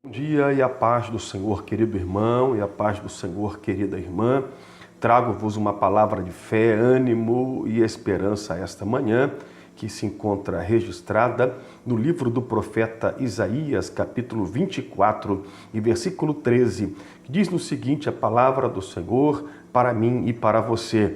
Bom dia e a paz do Senhor, querido irmão, e a paz do Senhor, querida irmã. Trago-vos uma palavra de fé, ânimo e esperança esta manhã, que se encontra registrada no livro do profeta Isaías, capítulo 24, e versículo 13, que diz no seguinte a palavra do Senhor para mim e para você: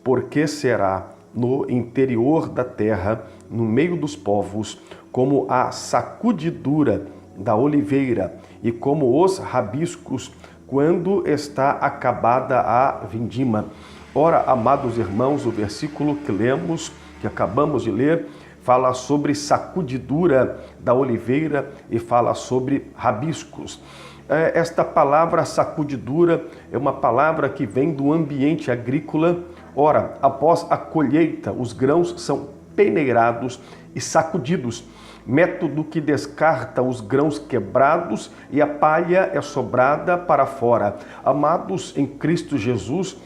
porque será no interior da terra, no meio dos povos, como a sacudidura da oliveira e como os rabiscos quando está acabada a vindima. Ora, amados irmãos, o versículo que lemos, que acabamos de ler, fala sobre sacudidura da oliveira e fala sobre rabiscos. Esta palavra sacudidura é uma palavra que vem do ambiente agrícola. Ora, após a colheita, os grãos são peneirados e sacudidos, método que descarta os grãos quebrados e a palha é sobrada para fora. Amados em Cristo Jesus,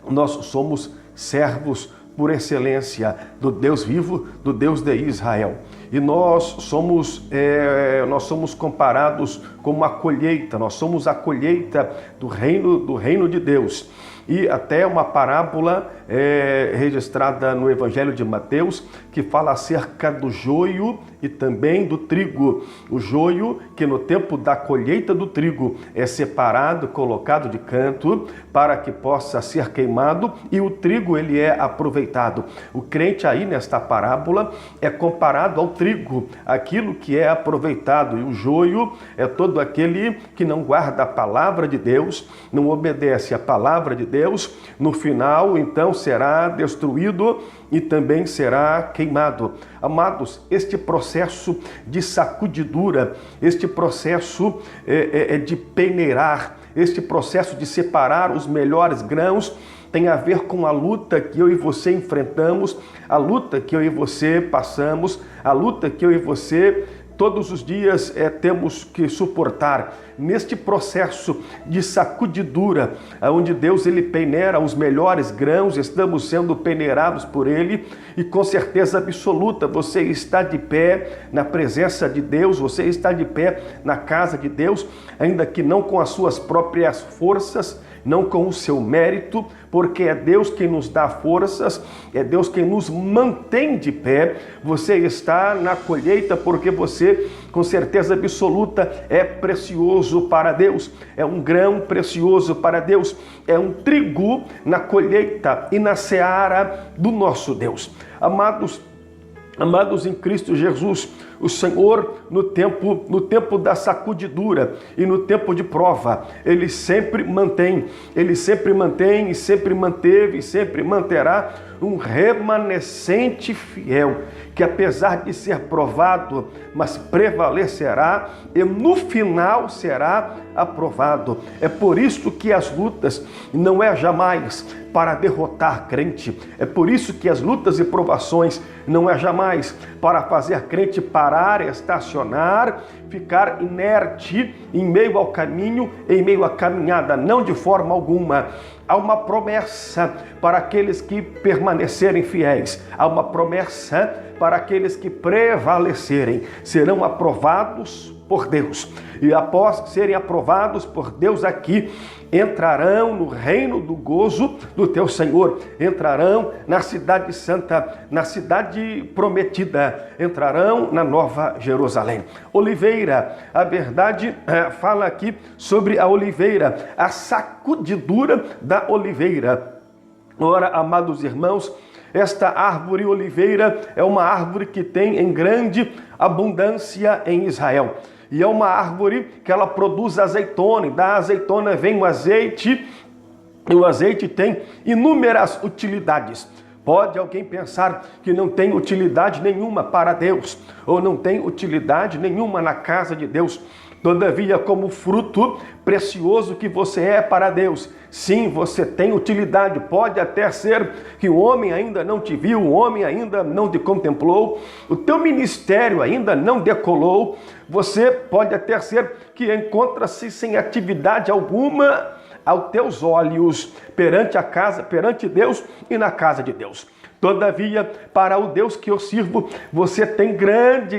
nós somos servos por excelência do Deus vivo, do Deus de Israel. E nós somos comparados como a colheita, nós somos a colheita do reino de Deus. E até uma parábola registrada no Evangelho de Mateus, que fala acerca do joio e também do trigo. O joio, que no tempo da colheita do trigo é separado, colocado de canto, para que possa ser queimado, e o trigo ele é aproveitado. O crente aí nesta parábola é comparado ao trigo, aquilo que é aproveitado, e o joio é todo aquele que não guarda a palavra de Deus, não obedece a palavra de Deus. No final, então, será destruído e também será queimado. Amados, este processo de sacudidura, este processo de peneirar, este processo de separar os melhores grãos, tem a ver com a luta que eu e você enfrentamos, a luta que eu e você passamos, a luta que eu e você todos os dias temos que suportar. Neste processo de sacudidura, onde Deus ele peneira os melhores grãos, estamos sendo peneirados por Ele, e com certeza absoluta você está de pé na presença de Deus, você está de pé na casa de Deus, ainda que não com as suas próprias forças, não com o seu mérito, porque é Deus quem nos dá forças, é Deus quem nos mantém de pé. Você está na colheita porque você, com certeza absoluta, é precioso para Deus, é um grão precioso para Deus, é um trigo na colheita e na seara do nosso Deus. Amados em Cristo Jesus, o Senhor, no tempo da sacudidura e no tempo de prova, Ele sempre mantém e sempre manteve e sempre manterá um remanescente fiel, que apesar de ser provado, mas prevalecerá e no final será aprovado. É por isso que as lutas não é jamais para derrotar crente, é por isso que as lutas e provações não é jamais para fazer crente parar, estacionar, ficar inerte em meio ao caminho, em meio à caminhada, não de forma alguma. Há uma promessa para aqueles que permanecerem fiéis, há uma promessa para aqueles que prevalecerem, serão aprovados por Deus. E após serem aprovados por Deus aqui, entrarão no reino do gozo do teu Senhor, entrarão na cidade santa, na cidade prometida, entrarão na nova Jerusalém. Oliveira, a verdade fala aqui sobre a oliveira, a sacudidura da oliveira. Ora, amados irmãos, esta árvore oliveira é uma árvore que tem em grande abundância em Israel. E é uma árvore que ela produz azeitona, e da azeitona vem o azeite, e o azeite tem inúmeras utilidades. Pode alguém pensar que não tem utilidade nenhuma para Deus, ou não tem utilidade nenhuma na casa de Deus. Todavia, como fruto precioso que você é para Deus, sim, você tem utilidade. Pode até ser que o homem ainda não te viu, o homem ainda não te contemplou, o teu ministério ainda não decolou. Você pode até ser que encontra-se sem atividade alguma aos teus olhos perante a casa, perante Deus e na casa de Deus. Todavia, para o Deus que eu sirvo, você tem grande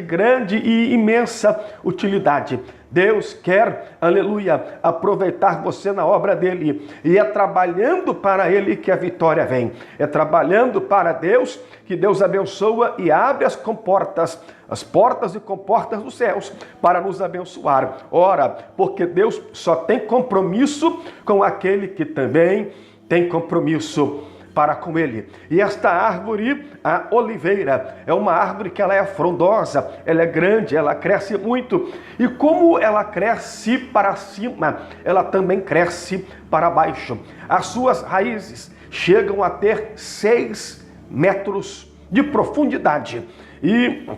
e imensa utilidade. Deus quer, aleluia, aproveitar você na obra dele. E é trabalhando para ele que a vitória vem. É trabalhando para Deus que Deus abençoa e abre as portas e comportas dos céus para nos abençoar. Ora, porque Deus só tem compromisso com aquele que também tem compromisso para com ele. E esta árvore, a oliveira, é uma árvore que ela é frondosa, ela é grande, ela cresce muito. E como ela cresce para cima, ela também cresce para baixo. As suas raízes chegam a ter 6 metros de profundidade. E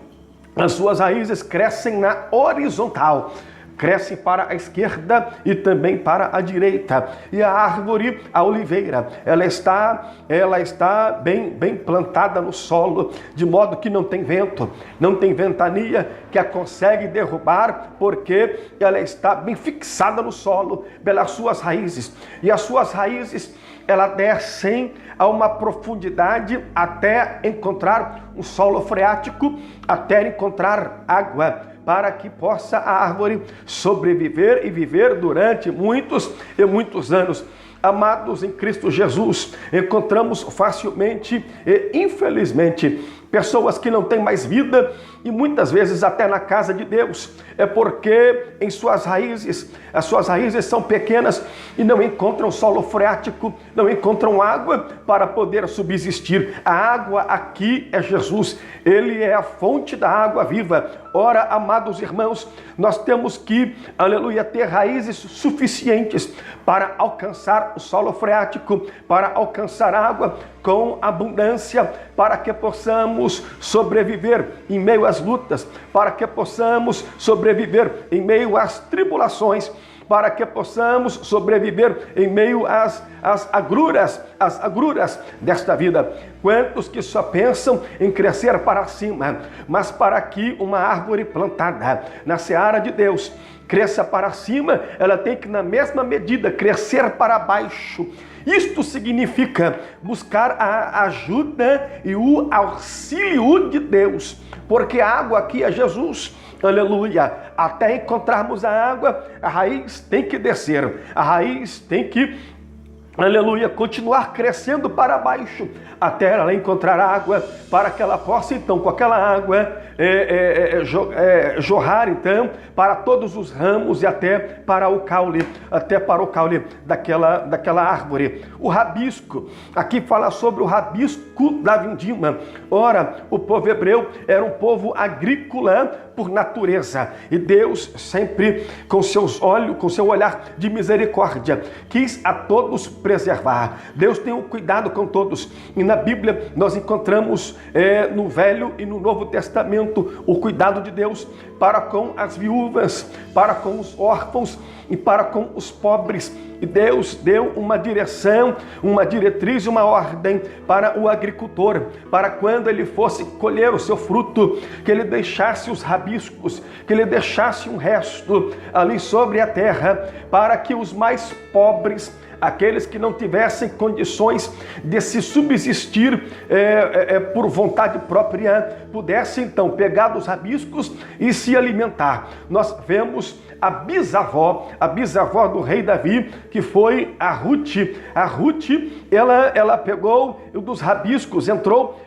as suas raízes crescem na horizontal. Cresce para a esquerda e também para a direita. E a árvore, a oliveira, ela está bem plantada no solo, de modo que não tem vento, não tem ventania que a consegue derrubar, porque ela está bem fixada no solo pelas suas raízes. E as suas raízes, elas descem a uma profundidade até encontrar um solo freático, até encontrar água, para que possa a árvore sobreviver e viver durante muitos e muitos anos. Amados em Cristo Jesus, encontramos facilmente e infelizmente pessoas que não têm mais vida, e muitas vezes até na casa de Deus, é porque em as suas raízes são pequenas e não encontram solo freático, não encontram água para poder subsistir. A água aqui é Jesus, ele é a fonte da água viva. Ora, amados irmãos, nós temos que, aleluia, ter raízes suficientes para alcançar o solo freático, para alcançar água com abundância, para que possamos sobreviver em meio às lutas, para que possamos sobreviver em meio às tribulações, para que possamos sobreviver em meio às agruras desta vida. Quantos que só pensam em crescer para cima, mas para que uma árvore plantada na seara de Deus cresça para cima, ela tem que, na mesma medida, crescer para baixo. Isto significa buscar a ajuda e o auxílio de Deus, porque a água aqui é Jesus. Aleluia! Até encontrarmos a água, a raiz tem que descer, a raiz tem que, aleluia, continuar crescendo para baixo, até ela encontrar água, para que ela possa, então, com aquela água, jorrar, então, para todos os ramos e até para o caule daquela árvore. O rabisco, aqui fala sobre o rabisco da vindima. Ora, o povo hebreu era um povo agrícola por natureza, e Deus sempre com seu olhar de misericórdia quis a todos preservar. Deus tem um cuidado com todos, e na Bíblia nós encontramos no Velho e no Novo Testamento o cuidado de Deus para com as viúvas, para com os órfãos e para com os pobres. E Deus deu uma direção, uma diretriz, uma ordem para o agricultor, para quando ele fosse colher o seu fruto, que ele deixasse os rabiscos, que ele deixasse um resto ali sobre a terra, para que os mais pobres, aqueles que não tivessem condições de se subsistir por vontade própria, pudessem então pegar dos rabiscos e se alimentar. Nós vemos a bisavó do rei Davi, que foi a Ruth. A Ruth, ela pegou dos rabiscos, entrou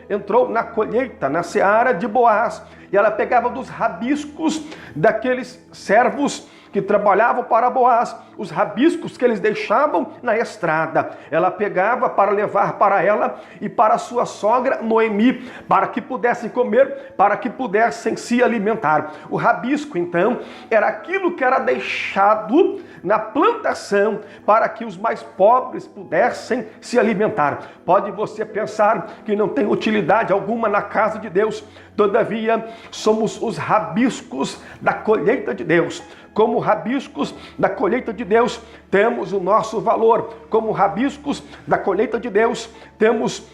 na colheita, na seara de Boaz, e ela pegava dos rabiscos daqueles servos que trabalhavam para Boaz, os rabiscos que eles deixavam na estrada. Ela pegava para levar para ela e para sua sogra Noemi, para que pudessem comer, para que pudessem se alimentar. O rabisco, então, era aquilo que era deixado na plantação para que os mais pobres pudessem se alimentar. Pode você pensar que não tem utilidade alguma na casa de Deus, todavia somos os rabiscos da colheita de Deus. Como rabiscos da colheita de Deus, temos o nosso valor. Como rabiscos da colheita de Deus, temos,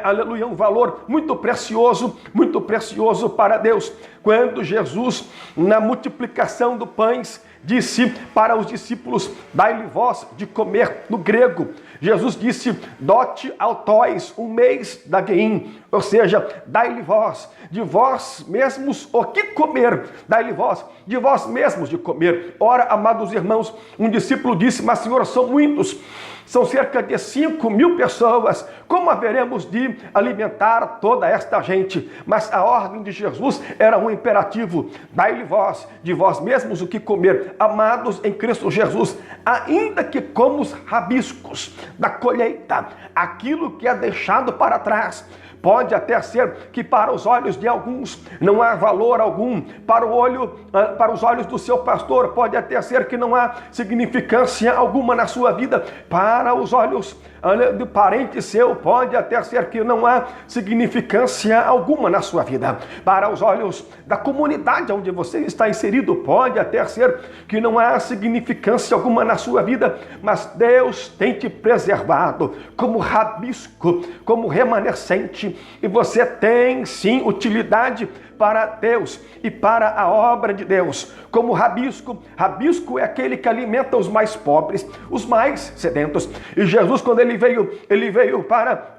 aleluia, um valor muito precioso para Deus. Quando Jesus, na multiplicação dos pães, disse para os discípulos: dai-lhe vós de comer. No grego, Jesus disse: dote autóis, um mês da gein, ou seja, dai-lhe vós, de vós mesmos o que comer, dai-lhe vós, de vós mesmos de comer. Ora, amados irmãos, um discípulo disse: mas Senhor, são muitos, são cerca de 5.000 pessoas, como haveremos de alimentar toda esta gente? Mas a ordem de Jesus era um imperativo: dai-lhe vós, de vós mesmos o que comer. Amados em Cristo Jesus, ainda que como os rabiscos da colheita, aquilo que é deixado para trás, pode até ser que para os olhos de alguns não há valor algum, para os olhos do seu pastor pode até ser que não há significância alguma na sua vida, para os olhos do parente seu pode até ser que não há significância alguma na sua vida, para os olhos da comunidade onde você está inserido pode até ser que não há significância alguma na sua vida, mas Deus tem te preservado como rabisco, como remanescente, e você tem sim utilidade para Deus e para a obra de Deus, como rabisco. Rabisco é aquele que alimenta os mais pobres, os mais sedentos. E Jesus, quando ele veio para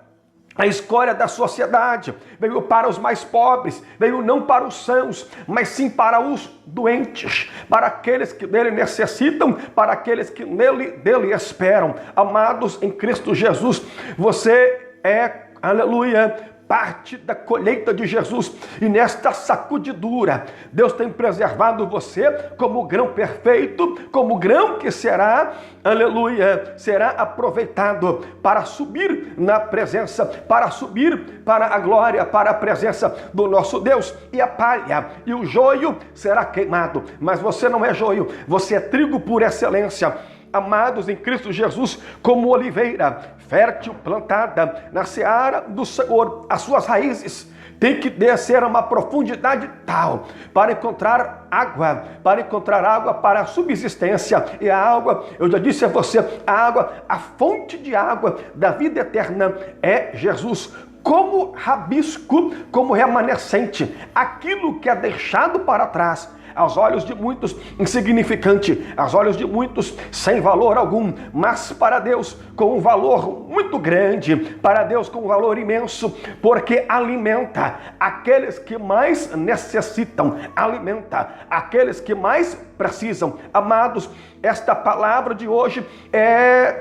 a escória da sociedade, veio para os mais pobres, veio não para os sãos, mas sim para os doentes, para aqueles que dele necessitam, para aqueles que dele esperam. Amados em Cristo Jesus, você é, aleluia, parte da colheita de Jesus, e nesta sacudidura, Deus tem preservado você como grão perfeito, como grão que será, aleluia, será aproveitado para subir na presença, para subir para a glória, para a presença do nosso Deus. E a palha e o joio será queimado, mas você não é joio, você é trigo por excelência. Amados em Cristo Jesus, como oliveira fértil plantada na seara do Senhor, as suas raízes têm que descer a uma profundidade tal para encontrar água para a subsistência. E a água, eu já disse a você, a água, a fonte de água da vida eterna é Jesus. Como rabisco, como remanescente, aquilo que é deixado para trás, aos olhos de muitos insignificante, aos olhos de muitos sem valor algum, mas para Deus com um valor muito grande, para Deus com um valor imenso, porque alimenta aqueles que mais necessitam, alimenta aqueles que mais precisam. Amados, esta palavra de hoje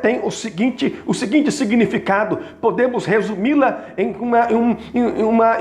tem o seguinte significado. Podemos resumi-la em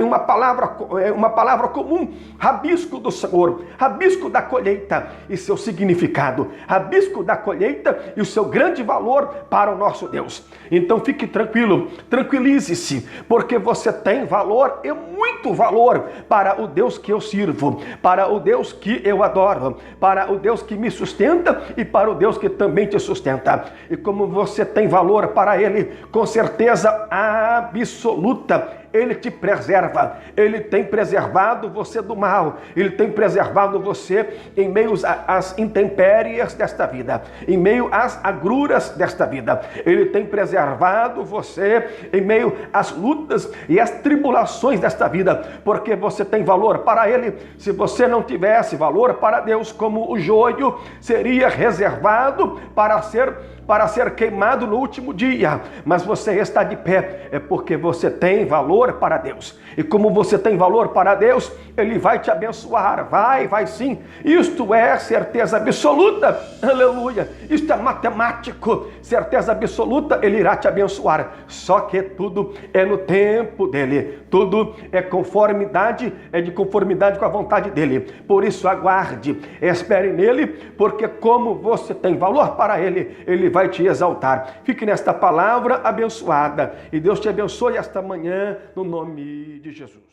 uma palavra comum: rabisco do Senhor, rabisco da colheita e seu significado, rabisco da colheita e o seu grande valor para o nosso Deus. Então fique tranquilo, tranquilize-se, porque você tem valor, e muito valor, para o Deus que eu sirvo, para o Deus que eu adoro, para o Deus que me sustenta e para o Deus que também te sustenta. E como você tem valor para Ele, com certeza absoluta, Ele te preserva. Ele tem preservado você do mal. Ele tem preservado você em meio às intempéries desta vida, em meio às agruras desta vida. Ele tem preservado você em meio às lutas e às tribulações desta vida, porque você tem valor para Ele. Se você não tivesse valor para Deus, como o joio seria reservado para ser queimado no último dia, mas você está de pé, é porque você tem valor para Deus. E como você tem valor para Deus, Ele vai te abençoar, vai sim. Isto é certeza absoluta, aleluia. Isto é matemático, certeza absoluta, Ele irá te abençoar. Só que tudo é no tempo dEle, tudo é de conformidade com a vontade dEle. Por isso aguarde, espere nele, porque como você tem valor para Ele, Ele vai te exaltar. Fique nesta palavra abençoada, e Deus te abençoe esta manhã, no nome de Jesus.